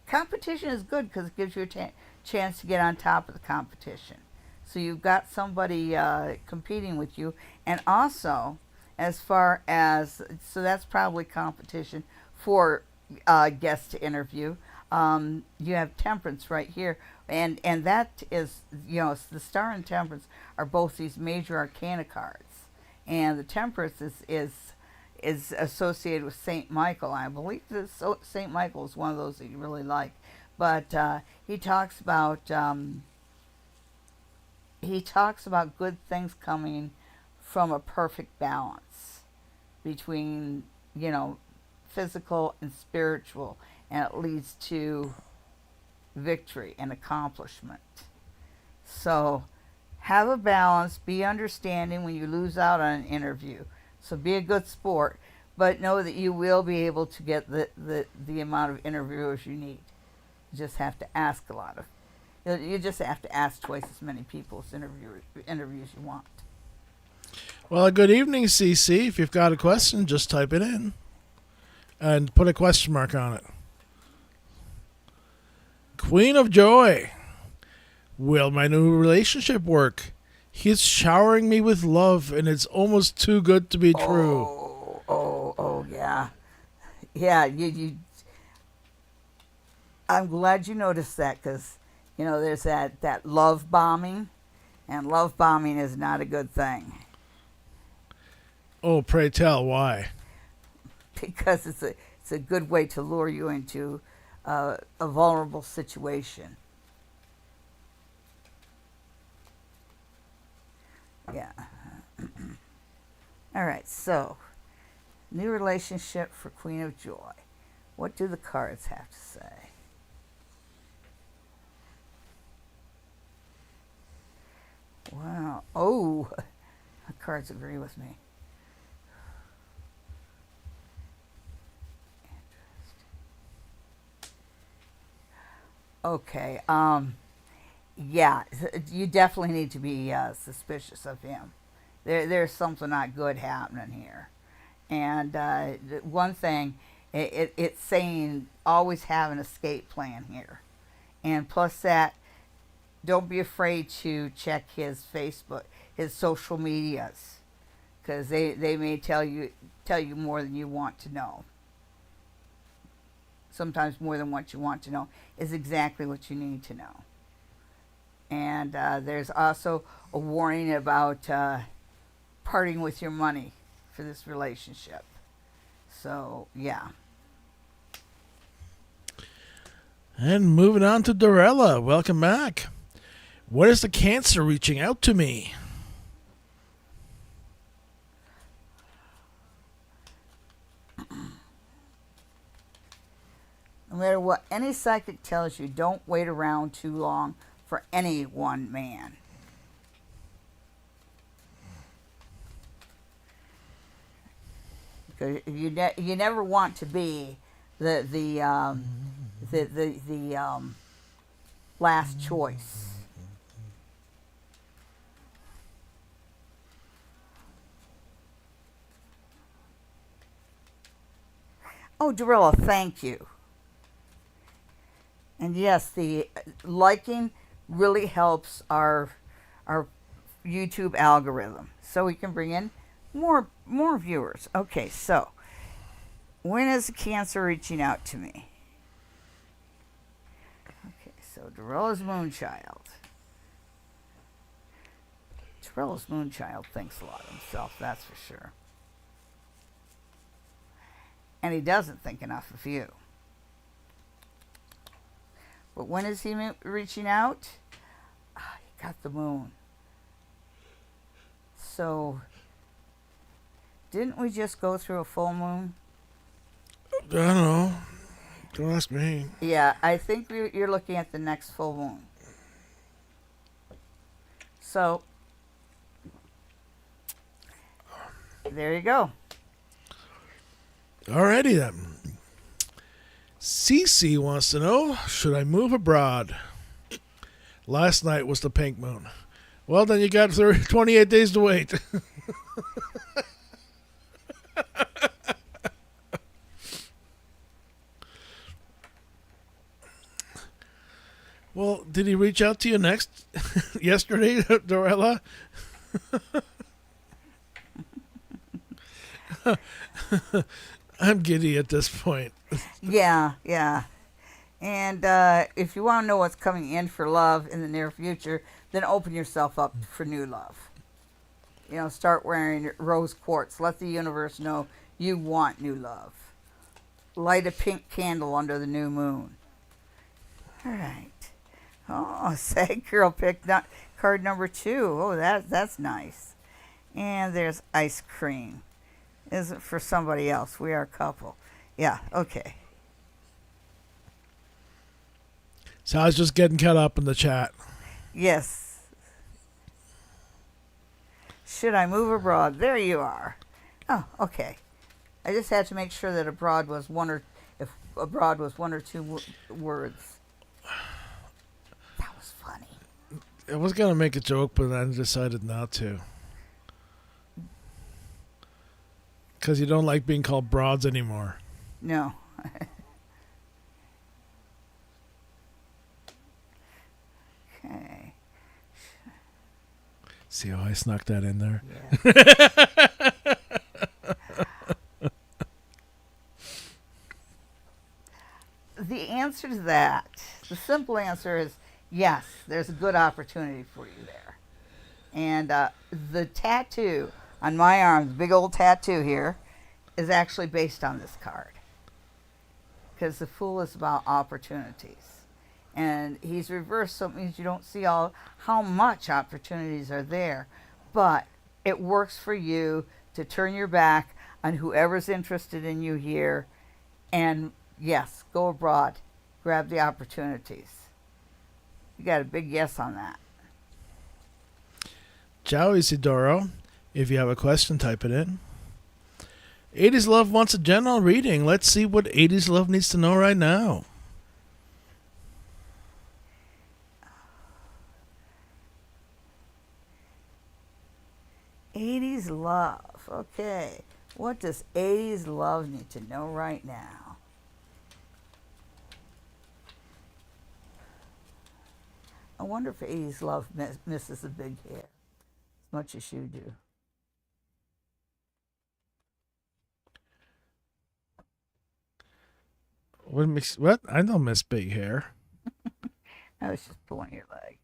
Speaker 2: competition is good because it gives you a chance to get on top of the competition. So you've got somebody competing with you. And also, as far as, so that's probably competition for guests to interview. You have Temperance right here. And that is, the Star and Temperance are both these major arcana cards. And the Temperance is associated with Saint Michael. I believe that Saint Michael is one of those that you really like. But he talks about good things coming from a perfect balance between physical and spiritual, and it leads to victory and accomplishment. So have a balance, be understanding when you lose out on an interview. So be a good sport, but know that you will be able to get the amount of interviewers you need. You just have to ask you just have to ask twice as many people as interviews you want.
Speaker 1: Well, good evening, CC. If you've got a question, just type it in and put a question mark on it. Queen of Joy. Will my new relationship work? He's showering me with love, and it's almost too good to be true.
Speaker 2: Oh, yeah. Yeah, I'm glad you noticed that because, there's that love bombing, and love bombing is not a good thing.
Speaker 1: Oh, pray tell, why?
Speaker 2: Because it's a good way to lure you into a vulnerable situation. Yeah. All right, so new relationship for Queen of Joy. What do the cards have to say? Wow. Oh, the cards agree with me. Okay. Yeah, you definitely need to be suspicious of him. There's something not good happening here. And one thing, it's saying always have an escape plan here. And plus that, don't be afraid to check his Facebook, his social medias, because they may tell you more than you want to know. Sometimes more than what you want to know is exactly what you need to know. And there's also a warning about parting with your money for this relationship. So, yeah.
Speaker 1: And moving on to Dorella. Welcome back. What is the Cancer reaching out to me?
Speaker 2: No matter what any psychic tells you, don't wait around too long for any one man. Because you never want to be the last choice. Oh, Dorilla, thank you. And yes, the liking really helps our YouTube algorithm, so we can bring in more viewers. Okay, so when is the Cancer reaching out to me? Okay, so Dorilla's Moonchild. Dorilla's Moonchild thinks a lot of himself, that's for sure. And he doesn't think enough of you. But when is he reaching out? He got the moon. So, didn't we just go through a full moon?
Speaker 1: I don't know. Don't ask me.
Speaker 2: Yeah, I think you're looking at the next full moon. So, there you go.
Speaker 1: Alrighty then. Cece wants to know, should I move abroad? Last night was the pink moon. Well, then you got 28 days to wait. Well, did he reach out to you yesterday, Dorella? I'm giddy at this point.
Speaker 2: Yeah. And if you want to know what's coming in for love in the near future, then open yourself up for new love. Start wearing rose quartz. Let the universe know you want new love. Light a pink candle under the new moon. All right. Oh, Sad Girl picked card number 2. Oh, that's nice. And there's ice cream. Isn't for somebody else. We are a couple. Yeah, okay.
Speaker 1: So I was just getting caught up in the chat.
Speaker 2: Yes. Should I move abroad? There you are. Oh, okay. I just had to make sure that abroad was one or two words. That was funny.
Speaker 1: I was going to make a joke, but I decided not to. Because you don't like being called broads anymore.
Speaker 2: No. Okay.
Speaker 1: See how I snuck that in there?
Speaker 2: Yeah. The answer to that, the simple answer is yes, there's a good opportunity for you there. And the tattoo on my arm, the big old tattoo here, is actually based on this card. Because the Fool is about opportunities. And he's reversed, so it means you don't see how much opportunities are there. But it works for you to turn your back on whoever's interested in you here and Yes, go abroad. Grab the opportunities. You got a big yes on that.
Speaker 1: Ciao, Isidoro. If you have a question, type it in. 80s Love wants a general reading. Let's see what 80s Love needs to know right now.
Speaker 2: 80s love. Okay. What does 80s love need to know right now? I wonder if 80s love misses the big hair as much as you do.
Speaker 1: What? I don't miss big hair.
Speaker 2: I was just pulling your leg.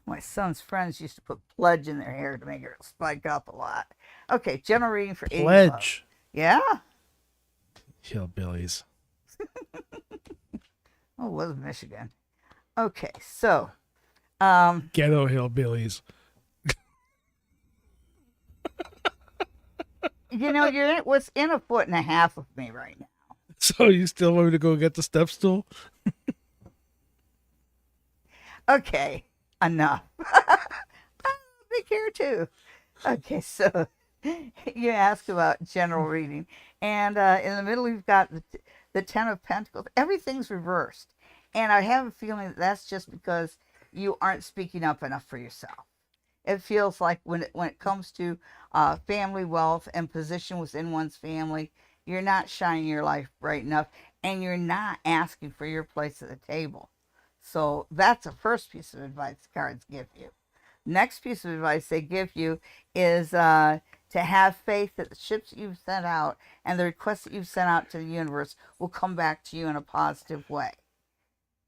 Speaker 2: My son's friends used to put pledge in their hair to make it spike up a lot. Okay, general reading for 80s love.
Speaker 1: Pledge.
Speaker 2: Yeah?
Speaker 1: Hillbillies.
Speaker 2: Oh, it was Michigan. Okay, so
Speaker 1: Ghetto hillbillies.
Speaker 2: you're within a foot and a half of me right now.
Speaker 1: So you still want me to go get the step stool?
Speaker 2: Okay, enough. Big hair too. Okay, so you asked about general reading, and in the middle you've got the Ten of Pentacles. Everything's reversed, and I have a feeling that that's just because you aren't speaking up enough for yourself. It feels like when it comes to family wealth and position within one's family, you're not shining your light bright enough, and you're not asking for your place at the table. So that's the first piece of advice the cards give you. Next piece of advice they give you is to have faith that the ships that you've sent out and the requests that you've sent out to the universe will come back to you in a positive way.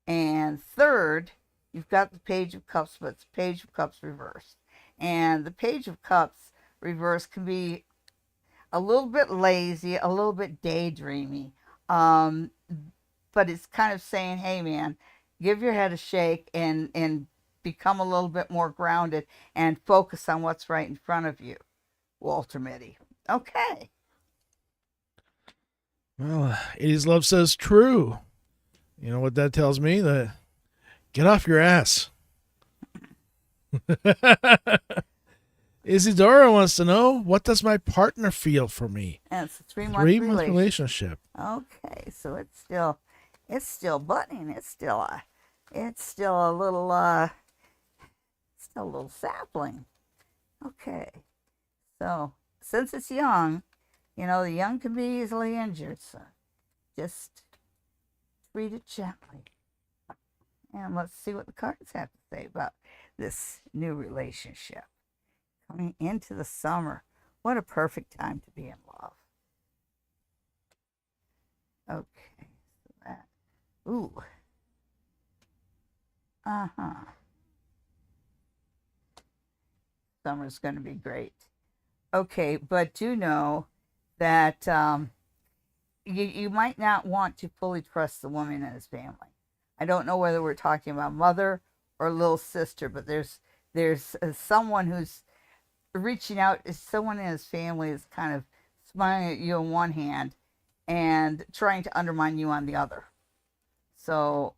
Speaker 2: And third, you've got the Page of Cups, but it's Page of Cups reversed. And the Page of Cups reversed can be a little bit lazy, a little bit daydreamy. But it's kind of saying, hey man, give your head a shake and become a little bit more grounded and focus on what's right in front of you. Walter Mitty. Okay.
Speaker 1: Well, 80s Love says true. You know what that tells me? That get off your ass. Isidora wants to know, what does my partner feel for me?
Speaker 2: And it's a 3-month
Speaker 1: 3-month relationship.
Speaker 2: Okay, so it's still budding. It's still a little still a little sapling. Okay. So since it's young, the young can be easily injured, so just treat it gently. And let's see what the cards have to say about this new relationship. Coming into the summer. What a perfect time to be in love. Okay. So that. Ooh. Uh-huh. Summer's going to be great. Okay, but do know that you might not want to fully trust the woman in his family. I don't know whether we're talking about mother or little sister, but there's someone who's reaching out. Someone in his family is kind of smiling at you on one hand and trying to undermine you on the other. So,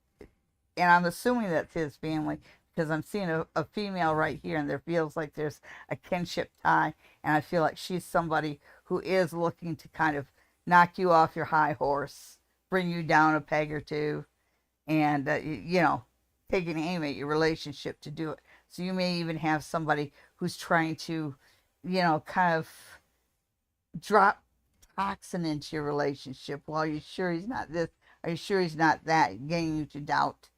Speaker 2: and I'm assuming that's his family because I'm seeing a female right here, and there feels like there's a kinship tie, and I feel like she's somebody who is looking to kind of knock you off your high horse, bring you down a peg or two, and taking aim at your relationship to do it. So you may even have somebody who's trying to, kind of drop toxin into your relationship. Well, are you sure he's not this? Are you sure he's not that? Getting you to doubt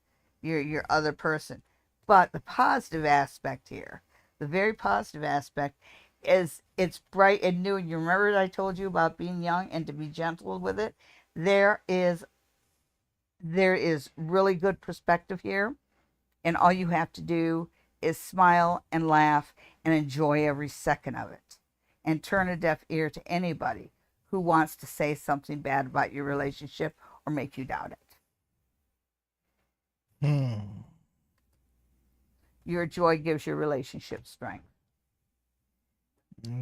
Speaker 2: your other person. But the positive aspect here, the very positive aspect, is it's bright and new. And you remember that I told you about being young and to be gentle with it? There is really good perspective here. And all you have to do is smile and laugh and enjoy every second of it. And turn a deaf ear to anybody who wants to say something bad about your relationship or make you doubt it. Your joy gives your relationship strength.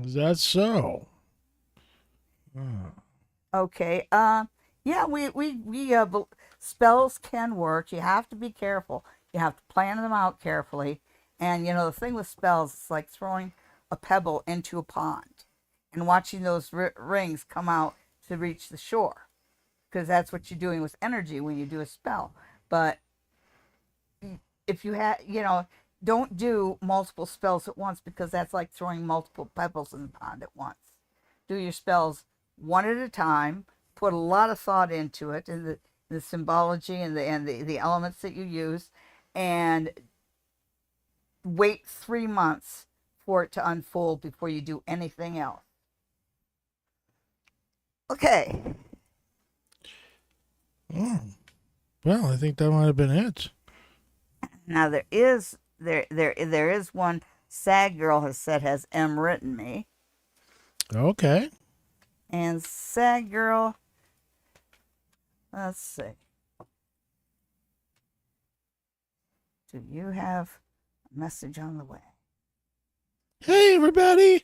Speaker 1: Is that so?
Speaker 2: Okay. Yeah, spells can work. You have to be careful. You have to plan them out carefully. And the thing with spells, it's like throwing a pebble into a pond and watching those rings come out to reach the shore, because that's what you're doing with energy when you do a spell. But if you have, don't do multiple spells at once, because that's like throwing multiple pebbles in the pond at once. Do your spells one at a time. Put a lot of thought into it, and the symbology and the elements that you use, and wait 3 months for it to unfold before you do anything else. Okay.
Speaker 1: Oh, well, I think that might have been it.
Speaker 2: Now there is one sad girl has M written me.
Speaker 1: Okay.
Speaker 2: And sad girl, let's see. Do you have a message on the way?
Speaker 1: Hey, everybody.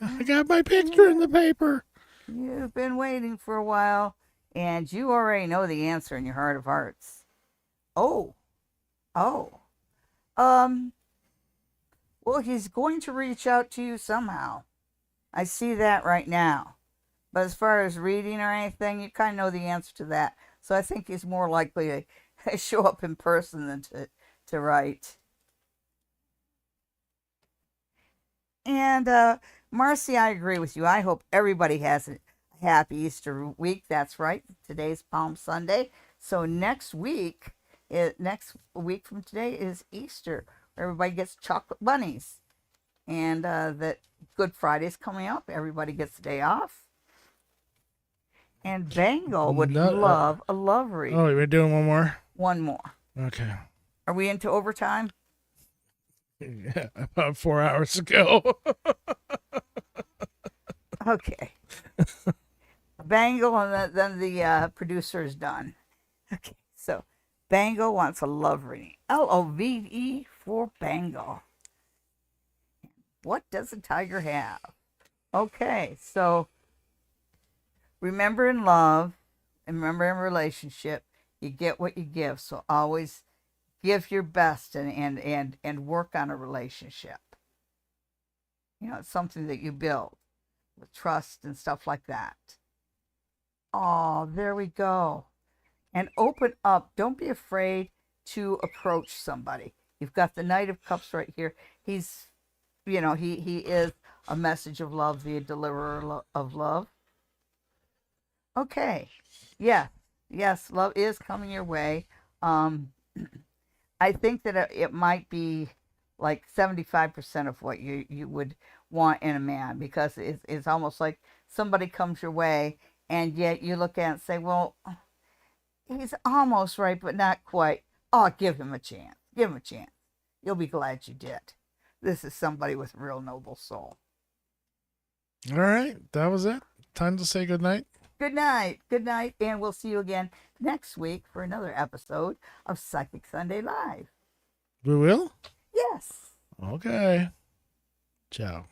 Speaker 1: I got my picture in the paper.
Speaker 2: You've been waiting for a while, and you already know the answer in your heart of hearts. Oh. Um, well, he's going to reach out to you somehow. I see that right now. But as far as reading or anything, you kind of know the answer to that. So I think he's more likely to show up in person than to write. And Marcy, I agree with you. I hope everybody has a happy Easter week. That's right. Today's Palm Sunday. So next week from today is Easter, where everybody gets chocolate bunnies. And that Good Friday's coming up. Everybody gets the day off. And Bengal would love a love read.
Speaker 1: Oh, we're doing one more?
Speaker 2: One more.
Speaker 1: Okay.
Speaker 2: Are we into overtime?
Speaker 1: Yeah, about 4 hours ago.
Speaker 2: Okay. Bengal, and then the producer is done. Okay, so Bengal wants a love reading. LOVE for Bengal. What does a tiger have? Okay, so remember in love and remember in relationship, you get what you give. So always give your best and work on a relationship. It's something that you build with trust and stuff like that. Oh, there we go. And open up. Don't be afraid to approach somebody. You've got the Knight of Cups right here. He's, he is a message of love, the deliverer of love. Okay. Yeah. Yes, love is coming your way. I think that it might be like 75% of what you would want in a man, because it's almost like somebody comes your way and yet you look at it and say, well, he's almost right, but not quite. Oh, give him a chance. Give him a chance. You'll be glad you did. This is somebody with a real noble soul.
Speaker 1: All right. That was it. Time to say goodnight.
Speaker 2: Good night. Good night. And we'll see you again next week for another episode of Psychic Sunday Live.
Speaker 1: We will?
Speaker 2: Yes.
Speaker 1: Okay. Ciao.